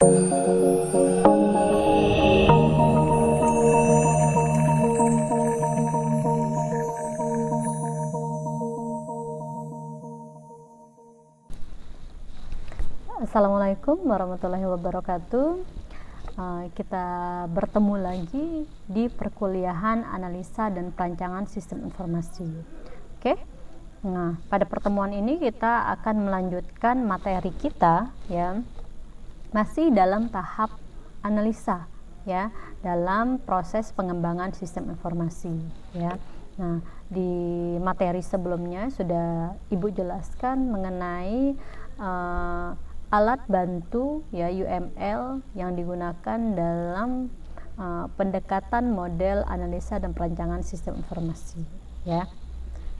Assalamualaikum warahmatullahi wabarakatuh. Kita bertemu lagi di perkuliahan analisa dan perancangan sistem informasi. Oke. Nah, pada pertemuan ini kita akan melanjutkan materi kita, ya. Masih dalam tahap analisa, ya, dalam proses pengembangan sistem informasi, ya. Nah, di materi sebelumnya sudah Ibu jelaskan mengenai alat bantu, ya, UML yang digunakan dalam pendekatan model analisa dan perancangan sistem informasi, ya.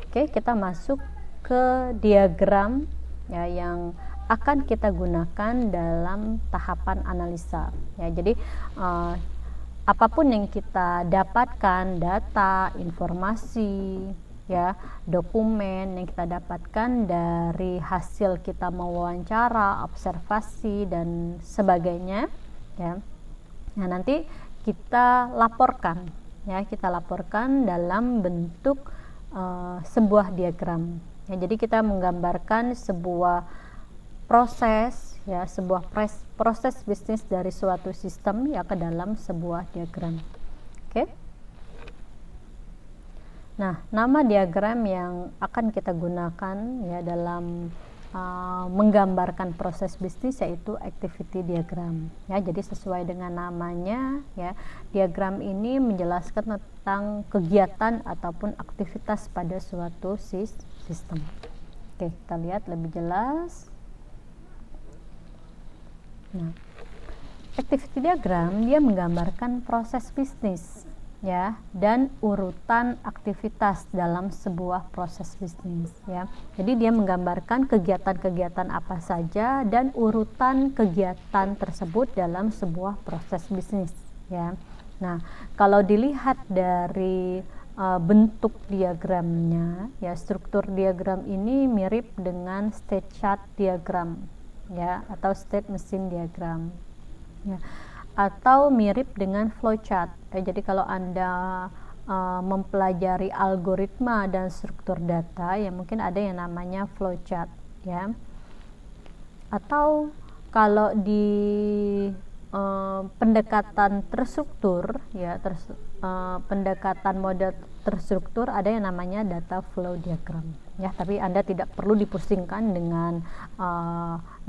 Oke, kita masuk ke diagram, ya, yang akan kita gunakan dalam tahapan analisa, ya. Jadi apapun yang kita dapatkan, data, informasi, ya, dokumen yang kita dapatkan dari hasil kita mewawancara, observasi dan sebagainya, ya. Nah, nanti kita laporkan, ya, kita laporkan dalam bentuk sebuah diagram, ya. Jadi kita menggambarkan sebuah proses, ya, sebuah proses bisnis dari suatu sistem, ya, ke dalam sebuah diagram. Oke. Nah, nama diagram yang akan kita gunakan, ya, dalam menggambarkan proses bisnis yaitu activity diagram, ya. Jadi sesuai dengan namanya, ya, diagram ini menjelaskan tentang kegiatan ataupun aktivitas pada suatu sistem. Oke, kita lihat lebih jelas. Nah, activity diagram dia menggambarkan proses bisnis, ya, dan urutan aktivitas dalam sebuah proses bisnis, ya. Jadi dia menggambarkan kegiatan-kegiatan apa saja dan urutan kegiatan tersebut dalam sebuah proses bisnis, ya. Nah, kalau dilihat dari bentuk diagramnya, ya, struktur diagram ini mirip dengan state chart diagram, ya, atau state machine diagram, ya, atau mirip dengan flowchart. Jadi kalau Anda mempelajari algoritma dan struktur data, ya, mungkin ada yang namanya flowchart, ya. Atau kalau di pendekatan terstruktur, ya, pendekatan model terstruktur, ada yang namanya data flow diagram, ya. Tapi Anda tidak perlu dipusingkan dengan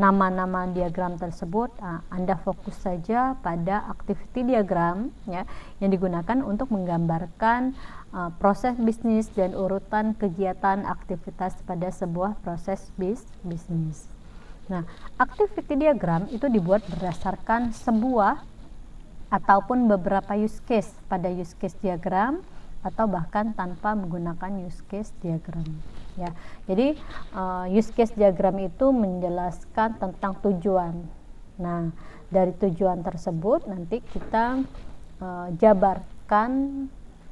nama-nama diagram tersebut. Anda fokus saja pada activity diagram, ya, yang digunakan untuk menggambarkan proses bisnis dan urutan kegiatan aktivitas pada sebuah proses bisnis. Nah, activity diagram itu dibuat berdasarkan sebuah ataupun beberapa use case pada use case diagram, atau bahkan tanpa menggunakan use case diagram, ya. Jadi use case diagram itu menjelaskan tentang tujuan. Nah, dari tujuan tersebut nanti kita jabarkan,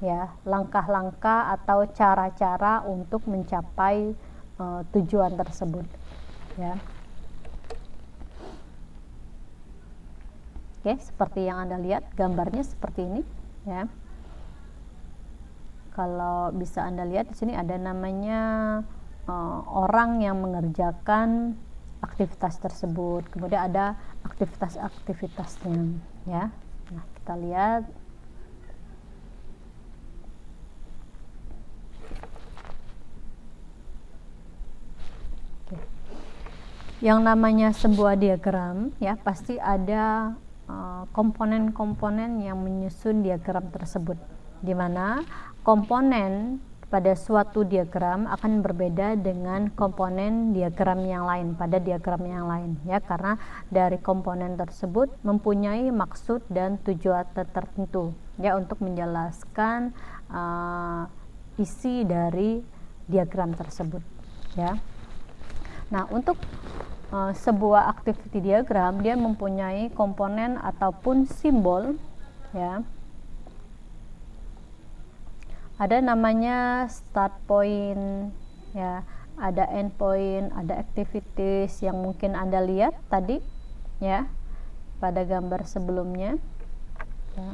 ya, langkah-langkah atau cara-cara untuk mencapai tujuan tersebut, ya. Oke, seperti yang Anda lihat gambarnya seperti ini, ya. Kalau bisa Anda lihat di sini ada namanya orang yang mengerjakan aktivitas tersebut, kemudian ada aktivitas-aktivitasnya, ya. Nah, kita lihat. Oke. Yang namanya sebuah diagram, ya, pasti ada komponen-komponen yang menyusun diagram tersebut, di mana komponen pada suatu diagram akan berbeda dengan komponen diagram yang lain pada diagram yang lain, ya, karena dari komponen tersebut mempunyai maksud dan tujuan tertentu, ya, untuk menjelaskan isi dari diagram tersebut, ya. Nah, untuk sebuah activity diagram dia mempunyai komponen ataupun simbol, ya. Ada namanya start point, ya, ada end point, ada activities yang mungkin Anda lihat tadi, ya. pada gambar sebelumnya ya.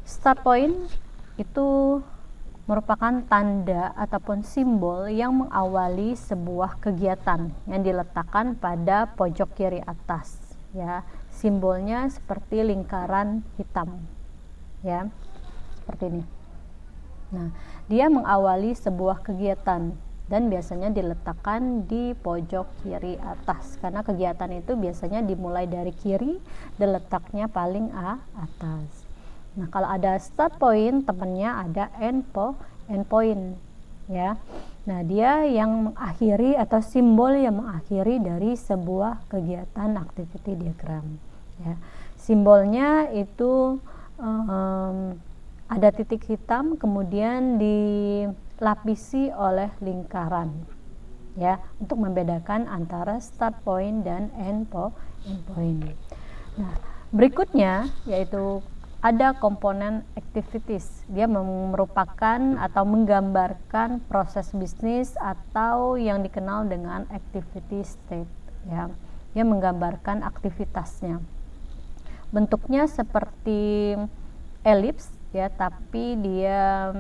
Start point itu merupakan tanda ataupun simbol yang mengawali sebuah kegiatan yang diletakkan pada pojok kiri atas ya. Simbolnya seperti lingkaran hitam ya, seperti ini. Nah, dia mengawali sebuah kegiatan dan biasanya diletakkan di pojok kiri atas karena kegiatan itu biasanya dimulai dari kiri dan letaknya paling atas. Nah, kalau ada start point, temannya ada end point ya. Nah, dia yang mengakhiri atau simbol yang mengakhiri dari sebuah kegiatan activity diagram ya. Simbolnya itu ada titik hitam kemudian dilapisi oleh lingkaran ya, untuk membedakan antara start point dan end point. Nah, berikutnya yaitu ada komponen activities. Dia merupakan atau menggambarkan proses bisnis atau yang dikenal dengan activity state ya. Dia menggambarkan aktivitasnya. Bentuknya seperti elips ya, tapi dia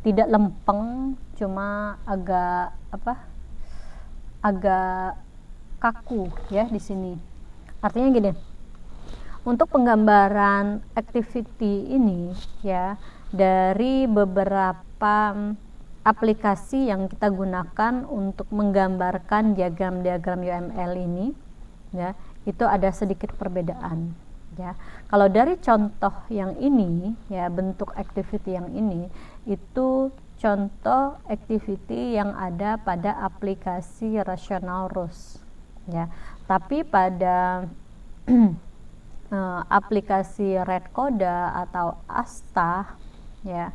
tidak lempeng, cuma agak kaku ya di sini. Artinya gini, untuk penggambaran activity ini ya, dari beberapa aplikasi yang kita gunakan untuk menggambarkan diagram-diagram UML ini ya, itu ada sedikit perbedaan ya. Kalau dari contoh yang ini ya, bentuk activity yang ini itu contoh activity yang ada pada aplikasi Rational Rose ya. Tapi pada aplikasi Redcoda atau Asta ya,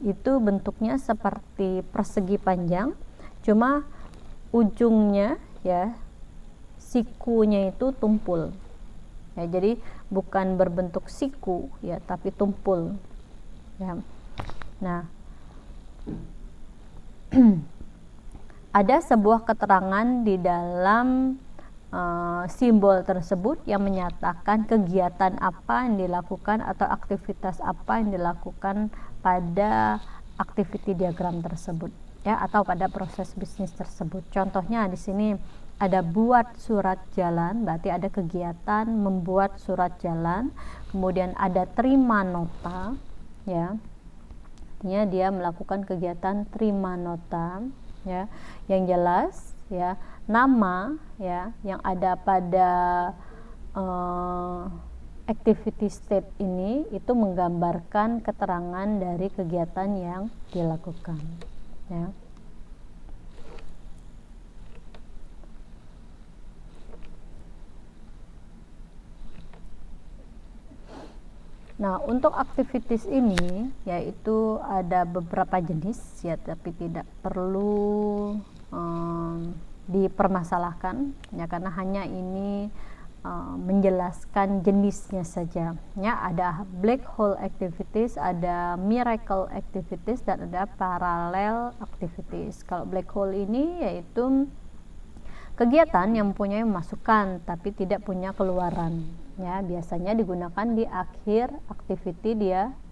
itu bentuknya seperti persegi panjang, cuma ujungnya ya, sikunya itu tumpul ya. Jadi bukan berbentuk siku ya, tapi tumpul ya. Nah, ada sebuah keterangan di dalam simbol tersebut yang menyatakan kegiatan apa yang dilakukan atau aktivitas apa yang dilakukan pada activity diagram tersebut ya, atau pada proses bisnis tersebut. Contohnya di sini ada buat surat jalan, berarti ada kegiatan membuat surat jalan. Kemudian ada terima nota ya, artinya dia melakukan kegiatan terima nota ya. Yang jelas ya, nama ya yang ada pada activity state ini itu menggambarkan keterangan dari kegiatan yang dilakukan ya. Nah, untuk activities ini yaitu ada beberapa jenis ya, tapi tidak perlu dipermasalahkan ya, karena hanya ini menjelaskan jenisnya saja ya. Ada black hole activities, ada miracle activities, dan ada parallel activities. Kalau black hole ini yaitu kegiatan yang mempunyai masukan tapi tidak punya keluaran ya, biasanya digunakan di akhir activity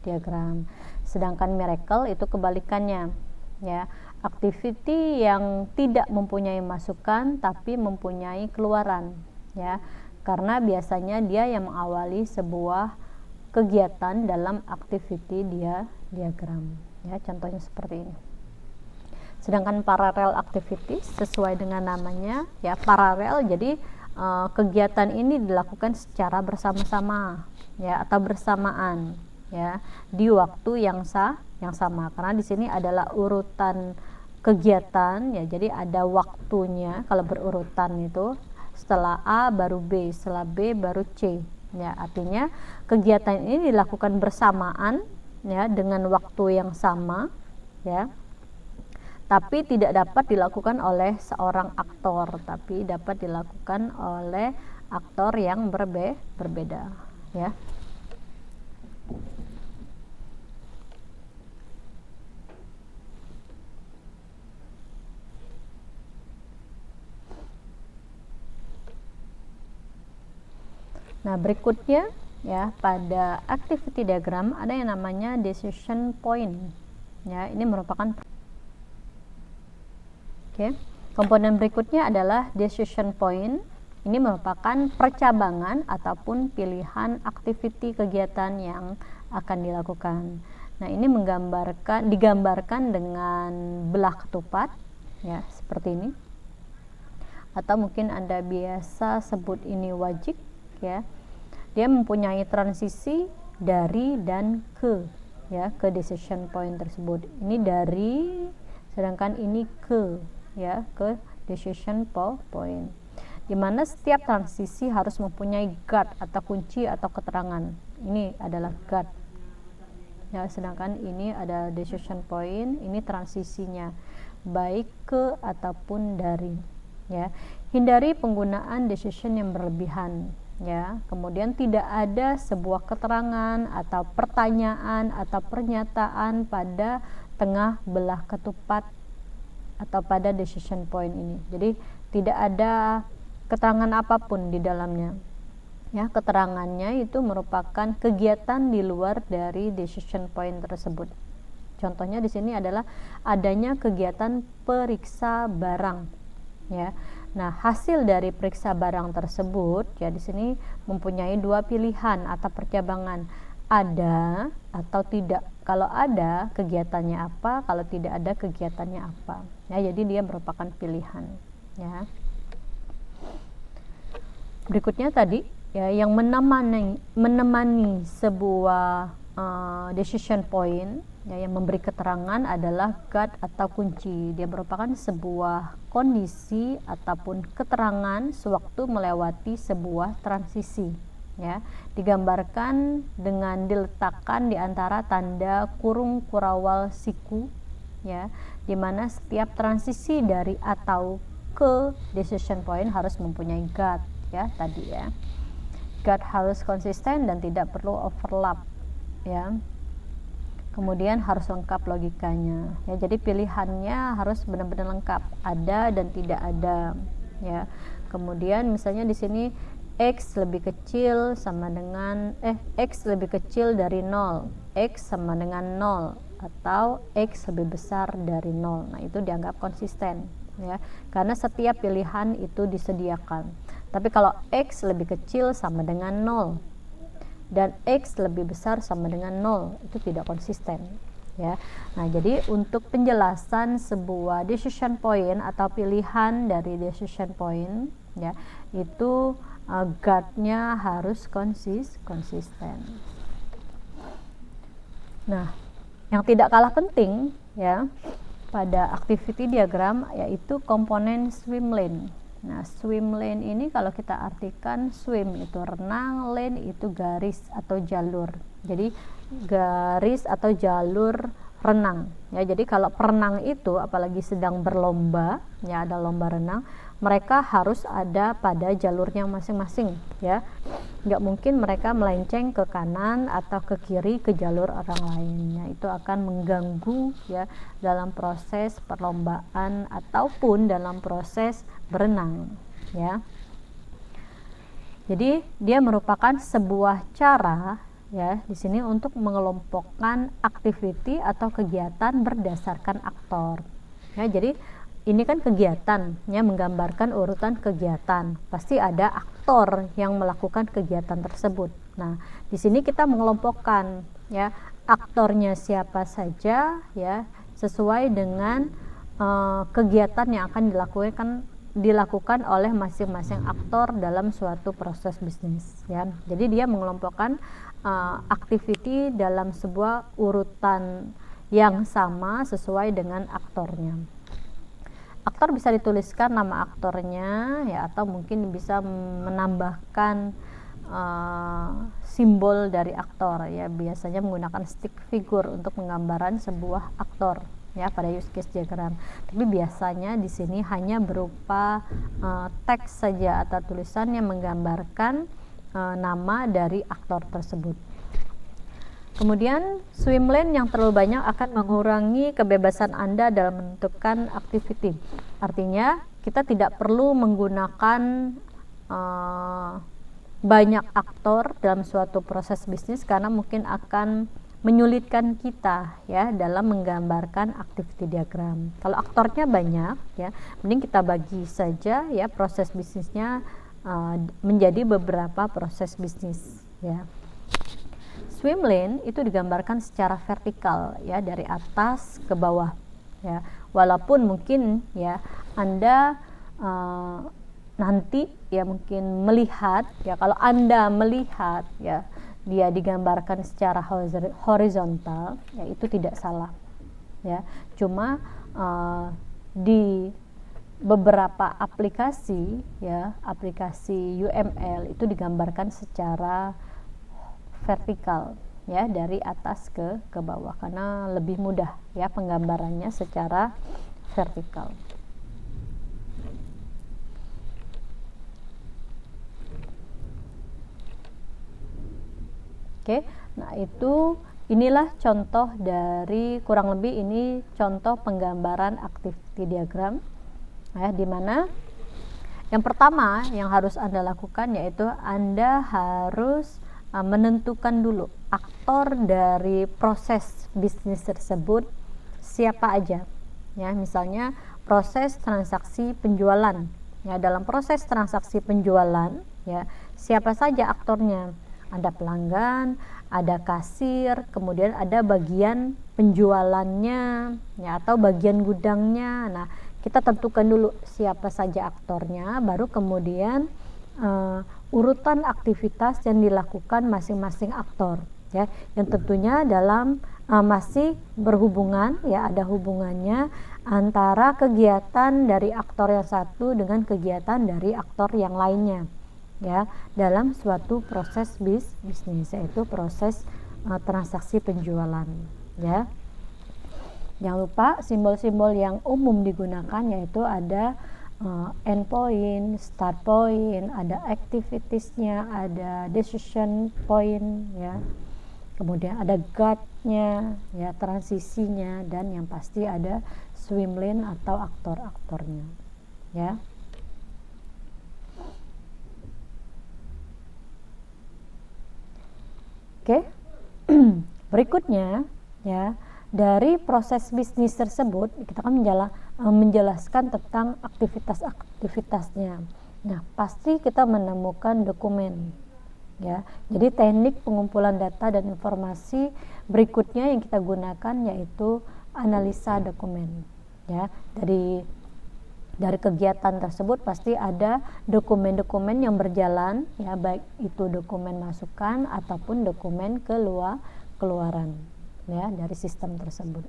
diagram. Sedangkan miracle itu kebalikannya ya, activity yang tidak mempunyai masukan tapi mempunyai keluaran ya, karena biasanya dia yang mengawali sebuah kegiatan dalam activity diagram ya. Contohnya seperti ini. Sedangkan parallel activities sesuai dengan namanya ya, paralel, jadi kegiatan ini dilakukan secara bersama-sama ya, atau bersamaan ya, di waktu yang sama, karena di sini adalah urutan kegiatan ya, jadi ada waktunya. Kalau berurutan itu setelah A baru B, setelah B baru C ya, artinya kegiatan ini dilakukan bersamaan ya, dengan waktu yang sama ya, tapi tidak dapat dilakukan oleh seorang aktor, tapi dapat dilakukan oleh aktor yang berbeda ya. Nah, berikutnya ya, pada activity diagram ada yang namanya decision point. Ya, ini merupakan komponen berikutnya adalah decision point. Ini merupakan percabangan ataupun pilihan aktiviti kegiatan yang akan dilakukan. Nah, ini digambarkan dengan belah ketupat ya, seperti ini. Atau mungkin Anda biasa sebut ini wajik ya. Dia mempunyai transisi dari dan ke ya, ke decision point tersebut. Ini dari, sedangkan ini ke ya, ke decision point. Di mana setiap transisi harus mempunyai guard atau kunci atau keterangan. Ini adalah guard. Ya, sedangkan ini ada decision point, ini transisinya baik ke ataupun dari. Ya, hindari penggunaan decision yang berlebihan. Ya, kemudian tidak ada sebuah keterangan atau pertanyaan atau pernyataan pada tengah belah ketupat atau pada decision point ini. Jadi tidak ada keterangan apapun di dalamnya. Ya, keterangannya itu merupakan kegiatan di luar dari decision point tersebut. Contohnya di sini adalah adanya kegiatan periksa barang. Ya. Nah, hasil dari periksa barang tersebut ya di sini mempunyai dua pilihan atau percabangan, ada atau tidak. Kalau ada, kegiatannya apa, kalau tidak ada, kegiatannya apa. Ya, jadi dia merupakan pilihan, ya. Berikutnya tadi ya, yang menemani sebuah decision point ya, yang memberi keterangan adalah guard atau kunci. Dia merupakan sebuah kondisi ataupun keterangan sewaktu melewati sebuah transisi ya, digambarkan dengan diletakkan di antara tanda kurung kurawal siku ya, di mana setiap transisi dari atau ke decision point harus mempunyai guard ya tadi ya. Guard harus konsisten dan tidak perlu overlap ya. Kemudian harus lengkap logikanya ya. Jadi pilihannya harus benar-benar lengkap, ada dan tidak ada ya. Kemudian misalnya di sini x lebih kecil sama dengan x lebih kecil dari 0, x sama dengan 0, atau x lebih besar dari 0. Nah, itu dianggap konsisten ya, karena setiap pilihan itu disediakan. Tapi kalau x lebih kecil sama dengan 0 dan x lebih besar sama dengan 0, itu tidak konsisten ya. Nah, jadi untuk penjelasan sebuah decision point atau pilihan dari decision point ya, itu guard-nya harus konsisten. Nah, yang tidak kalah penting ya pada activity diagram yaitu komponen swim lane. Nah, swim lane ini kalau kita artikan, swim itu renang, lane itu garis atau jalur. Jadi garis atau jalur renang ya. Jadi kalau perenang itu apalagi sedang berlomba ya, ada lomba renang, mereka harus ada pada jalurnya masing-masing ya. Nggak mungkin mereka melenceng ke kanan atau ke kiri ke jalur orang lainnya. Itu akan mengganggu ya dalam proses perlombaan ataupun dalam proses berenang ya. Jadi dia merupakan sebuah cara ya di sini untuk mengelompokkan aktiviti atau kegiatan berdasarkan aktor. Ya, jadi ini kan kegiatan ya, menggambarkan urutan kegiatan. Pasti ada aktor yang melakukan kegiatan tersebut. Nah, di sini kita mengelompokkan ya aktornya siapa saja ya, sesuai dengan kegiatan yang akan dilakukan oleh masing-masing aktor dalam suatu proses bisnis ya. Jadi dia mengelompokkan aktiviti dalam sebuah urutan yang sama sesuai dengan aktornya. Aktor bisa dituliskan nama aktornya ya, atau mungkin bisa menambahkan simbol dari aktor ya, biasanya menggunakan stick figure untuk penggambaran sebuah aktor ya pada use case diagram. Tapi biasanya di sini hanya berupa teks saja atau tulisan yang menggambarkan nama dari aktor tersebut. Kemudian swim lane yang terlalu banyak akan mengurangi kebebasan Anda dalam menentukan activity. Artinya kita tidak perlu menggunakan banyak aktor dalam suatu proses bisnis karena mungkin akan menyulitkan kita ya dalam menggambarkan activity diagram. Kalau aktornya banyak ya, mending kita bagi saja ya proses bisnisnya menjadi beberapa proses bisnis ya. Swim lane itu digambarkan secara vertikal ya, dari atas ke bawah ya. Walaupun mungkin ya Anda nanti ya mungkin melihat ya, kalau Anda melihat ya dia digambarkan secara horizontal ya, itu tidak salah ya. Cuma di beberapa aplikasi ya, aplikasi UML itu digambarkan secara vertikal ya, dari atas ke bawah karena lebih mudah ya penggambarannya secara vertikal. Oke, nah inilah contoh dari, kurang lebih ini contoh penggambaran activity diagram ya, dimana yang pertama yang harus Anda lakukan yaitu Anda harus menentukan dulu aktor dari proses bisnis tersebut siapa aja ya. Misalnya proses transaksi penjualan ya, dalam proses transaksi penjualan ya siapa saja aktornya. Ada pelanggan, ada kasir, kemudian ada bagian penjualannya ya, atau bagian gudangnya. Nah, kita tentukan dulu siapa saja aktornya, baru kemudian urutan aktivitas yang dilakukan masing-masing aktor ya, yang tentunya dalam masih berhubungan ya, ada hubungannya antara kegiatan dari aktor yang satu dengan kegiatan dari aktor yang lainnya ya, dalam suatu proses bisnis, yaitu proses transaksi penjualan ya. Jangan lupa simbol-simbol yang umum digunakan yaitu ada endpoint, start point, ada activitiesnya, ada decision point ya, kemudian ada guide-nya ya, transisinya, dan yang pasti ada swim lane atau aktor-aktornya ya. Oke, berikutnya ya, dari proses bisnis tersebut kita akan menjelaskan tentang aktivitas-aktivitasnya. Nah, pasti kita menemukan dokumen ya. Jadi teknik pengumpulan data dan informasi berikutnya yang kita gunakan yaitu analisa dokumen ya. Dari kegiatan tersebut pasti ada dokumen-dokumen yang berjalan ya, baik itu dokumen masukan ataupun dokumen keluaran ya dari sistem tersebut.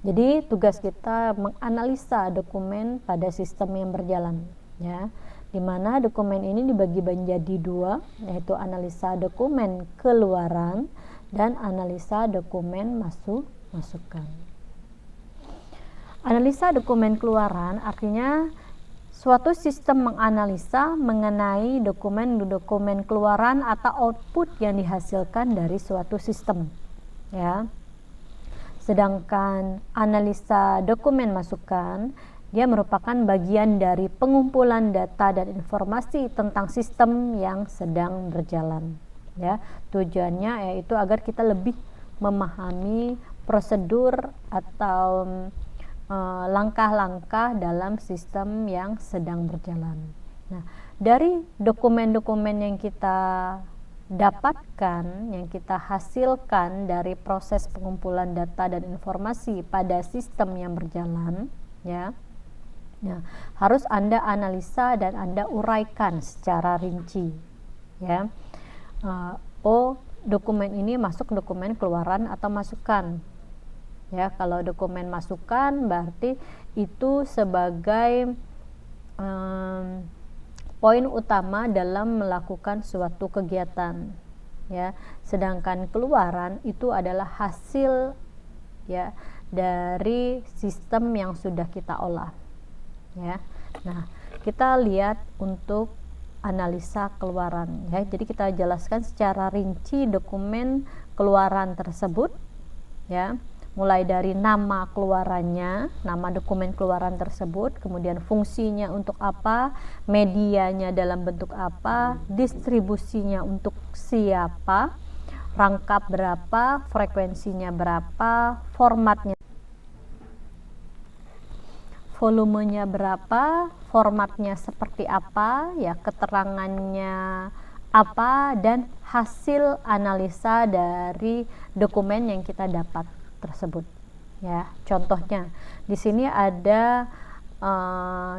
Jadi tugas kita menganalisa dokumen pada sistem yang berjalan ya, di mana dokumen ini dibagi menjadi dua, yaitu analisa dokumen keluaran dan analisa dokumen masukan. Analisa dokumen keluaran artinya suatu sistem menganalisa mengenai dokumen keluaran atau output yang dihasilkan dari suatu sistem ya. Sedangkan analisa dokumen masukan dia merupakan bagian dari pengumpulan data dan informasi tentang sistem yang sedang berjalan ya. Tujuannya yaitu agar kita lebih memahami prosedur atau langkah-langkah dalam sistem yang sedang berjalan. Nah, dari dokumen-dokumen yang kita dapatkan, yang kita hasilkan dari proses pengumpulan data dan informasi pada sistem yang berjalan, ya, nah, harus Anda analisa dan Anda uraikan secara rinci, ya. Dokumen ini masuk dokumen keluaran atau masukan. Ya, kalau dokumen masukan berarti itu sebagai poin utama dalam melakukan suatu kegiatan ya, sedangkan keluaran itu adalah hasil ya dari sistem yang sudah kita olah ya. Nah, kita lihat untuk analisa keluaran ya. Jadi kita jelaskan secara rinci dokumen keluaran tersebut ya. mulai dari nama keluarannya, nama dokumen keluaran tersebut, kemudian fungsinya untuk apa, medianya dalam bentuk apa, distribusinya untuk siapa, rangkap berapa, frekuensinya berapa, formatnya, volumenya berapa, formatnya seperti apa, ya, keterangannya apa, dan hasil analisa dari dokumen yang kita dapat tersebut. Ya, contohnya di sini ada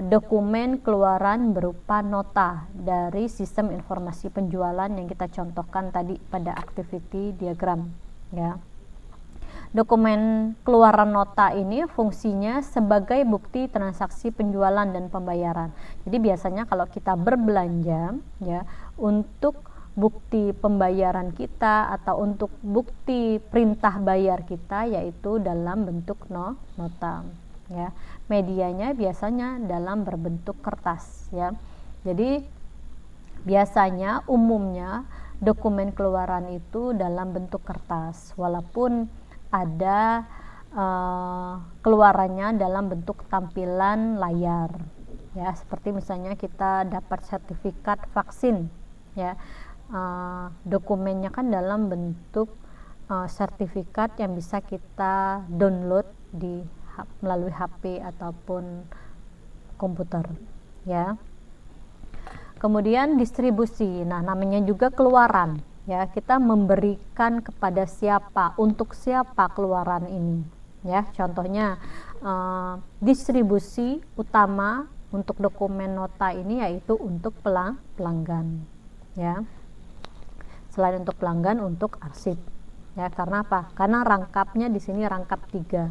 dokumen keluaran berupa nota dari sistem informasi penjualan yang kita contohkan tadi pada activity diagram, ya. Dokumen keluaran nota ini fungsinya sebagai bukti transaksi penjualan dan pembayaran. Jadi biasanya kalau kita berbelanja, ya, untuk bukti pembayaran kita atau untuk bukti perintah bayar kita, yaitu dalam bentuk nota, ya. Medianya biasanya dalam berbentuk kertas, ya. Jadi biasanya umumnya dokumen keluaran itu dalam bentuk kertas, walaupun ada keluarannya dalam bentuk tampilan layar, ya, seperti misalnya kita dapat sertifikat vaksin, ya, dokumennya kan dalam bentuk sertifikat yang bisa kita download melalui HP ataupun komputer, ya. Kemudian distribusi, nah namanya juga keluaran, ya, kita memberikan kepada siapa, untuk siapa keluaran ini, ya. Contohnya distribusi utama untuk dokumen nota ini yaitu untuk pelanggan, ya. Selain untuk pelanggan, untuk arsip, ya. Karena apa? Karena rangkapnya di sini rangkap 3,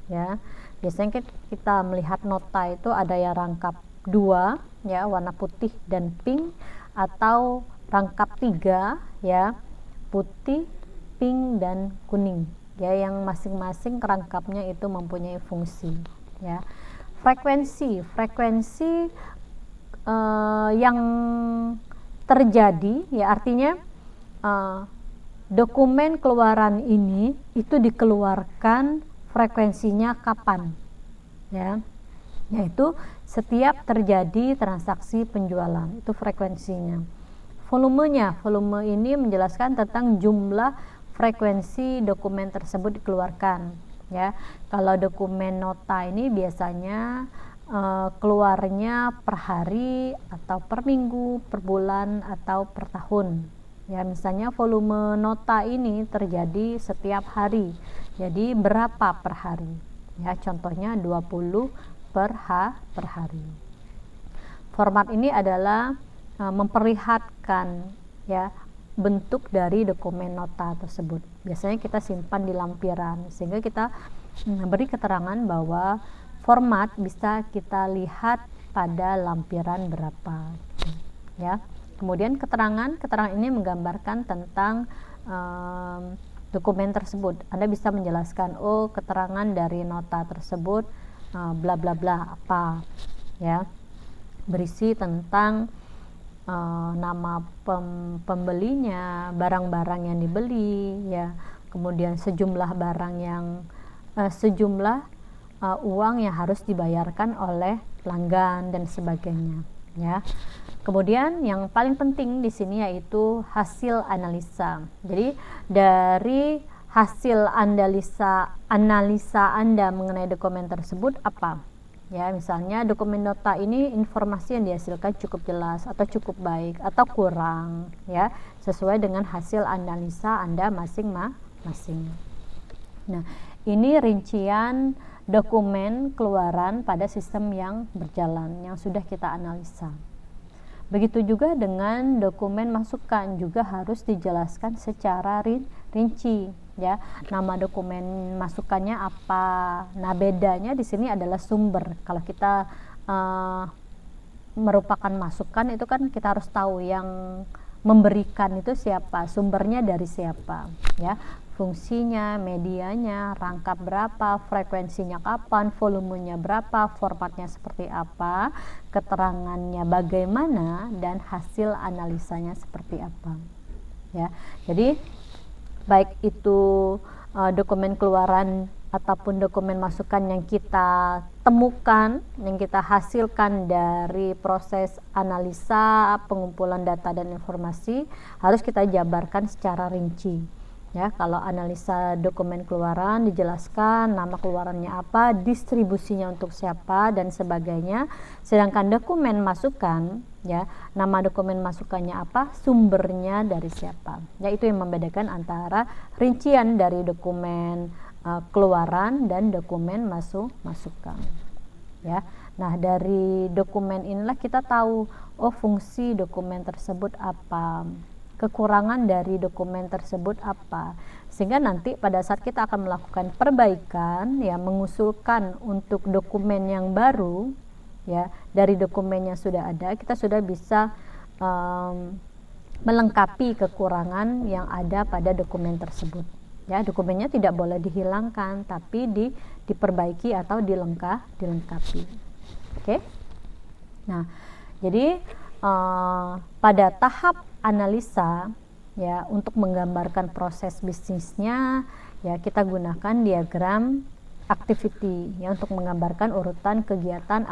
ya. Biasanya kita melihat nota itu ada yang rangkap 2, ya, warna putih dan pink, atau rangkap 3, ya, putih, pink, dan kuning, ya, yang masing-masing rangkapnya itu mempunyai fungsi, ya. Frekuensi yang terjadi, ya, artinya dokumen keluaran ini itu dikeluarkan frekuensinya kapan, ya, yaitu setiap terjadi transaksi penjualan, itu frekuensinya. Volumenya, volume ini menjelaskan tentang jumlah frekuensi dokumen tersebut dikeluarkan, ya. Kalau dokumen nota ini biasanya keluarnya per hari atau per minggu, per bulan, atau per tahun, ya. Misalnya volume nota ini terjadi setiap hari, jadi berapa per hari, ya, contohnya 20 per hari. Format ini adalah memperlihatkan, ya, bentuk dari dokumen nota tersebut. Biasanya kita simpan di lampiran sehingga kita beri keterangan bahwa format bisa kita lihat pada lampiran berapa, ya. Kemudian keterangan ini menggambarkan tentang dokumen tersebut. Anda bisa menjelaskan, oh, keterangan dari nota tersebut bla bla bla apa, ya, berisi tentang nama pembelinya, barang-barang yang dibeli, ya, kemudian sejumlah barang yang uang yang harus dibayarkan oleh pelanggan dan sebagainya, ya. Kemudian yang paling penting di sini yaitu hasil analisa. Jadi dari hasil analisa Anda mengenai dokumen tersebut apa? Ya, misalnya dokumen nota ini informasi yang dihasilkan cukup jelas atau cukup baik atau kurang, ya, sesuai dengan hasil analisa Anda masing-masing. Nah, ini rincian dokumen keluaran pada sistem yang berjalan yang sudah kita analisa. Begitu juga dengan dokumen masukan, juga harus dijelaskan secara rinci, ya. Nama dokumen masukannya apa? Nah, bedanya di sini adalah sumber. Kalau kita merupakan masukan itu kan kita harus tahu yang memberikan itu siapa, sumbernya dari siapa, ya. Fungsinya, medianya, rangkap berapa, frekuensinya kapan, volumenya berapa, formatnya seperti apa, keterangannya bagaimana, dan hasil analisanya seperti apa, ya. Jadi baik itu dokumen keluaran ataupun dokumen masukan yang kita temukan, yang kita hasilkan dari proses analisa, pengumpulan data dan informasi harus kita jabarkan secara rinci. Ya, kalau analisa dokumen keluaran dijelaskan nama keluarannya apa, distribusinya untuk siapa dan sebagainya. Sedangkan dokumen masukan, ya, nama dokumen masukannya apa, sumbernya dari siapa. Ya, itu yang membedakan antara rincian dari dokumen keluaran dan dokumen masukan. Ya. Nah, dari dokumen inilah kita tahu fungsi dokumen tersebut apa, kekurangan dari dokumen tersebut apa, sehingga nanti pada saat kita akan melakukan perbaikan, ya, mengusulkan untuk dokumen yang baru, ya, dari dokumen yang sudah ada kita sudah bisa melengkapi kekurangan yang ada pada dokumen tersebut. Ya, dokumennya tidak boleh dihilangkan, tapi diperbaiki atau dilengkapi. Oke. Nah, jadi pada tahap analisa, ya, untuk menggambarkan proses bisnisnya, ya, kita gunakan diagram activity, ya, untuk menggambarkan urutan kegiatan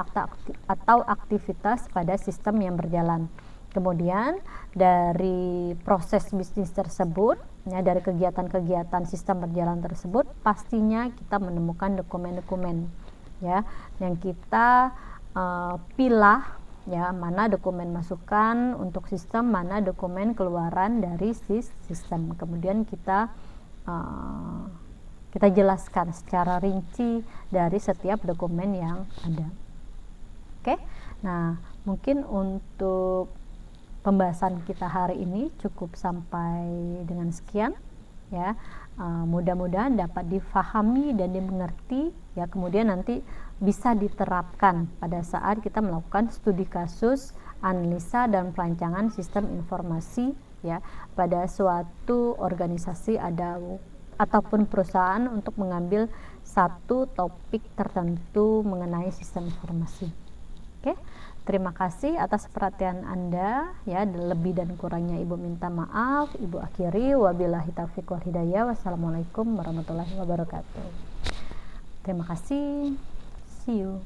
atau aktivitas pada sistem yang berjalan. Kemudian dari proses bisnis tersebut, ya, dari kegiatan-kegiatan sistem berjalan tersebut, pastinya kita menemukan dokumen-dokumen, ya, yang kita pilah, ya, mana dokumen masukan untuk sistem, mana dokumen keluaran dari sistem. Kemudian kita jelaskan secara rinci dari setiap dokumen yang ada. Oke, nah mungkin untuk pembahasan kita hari ini cukup sampai dengan sekian, ya. Mudah-mudahan dapat difahami dan dimengerti, ya, kemudian nanti bisa diterapkan pada saat kita melakukan studi kasus, analisa dan perancangan sistem informasi, ya, pada suatu organisasi ataupun perusahaan untuk mengambil satu topik tertentu mengenai sistem informasi. Oke. Terima kasih atas perhatian Anda, ya. Lebih dan kurangnya Ibu minta maaf. Ibu akhiri, wabillahi taufiq wal hidayah. Wassalamualaikum warahmatullahi wabarakatuh. Terima kasih. See you.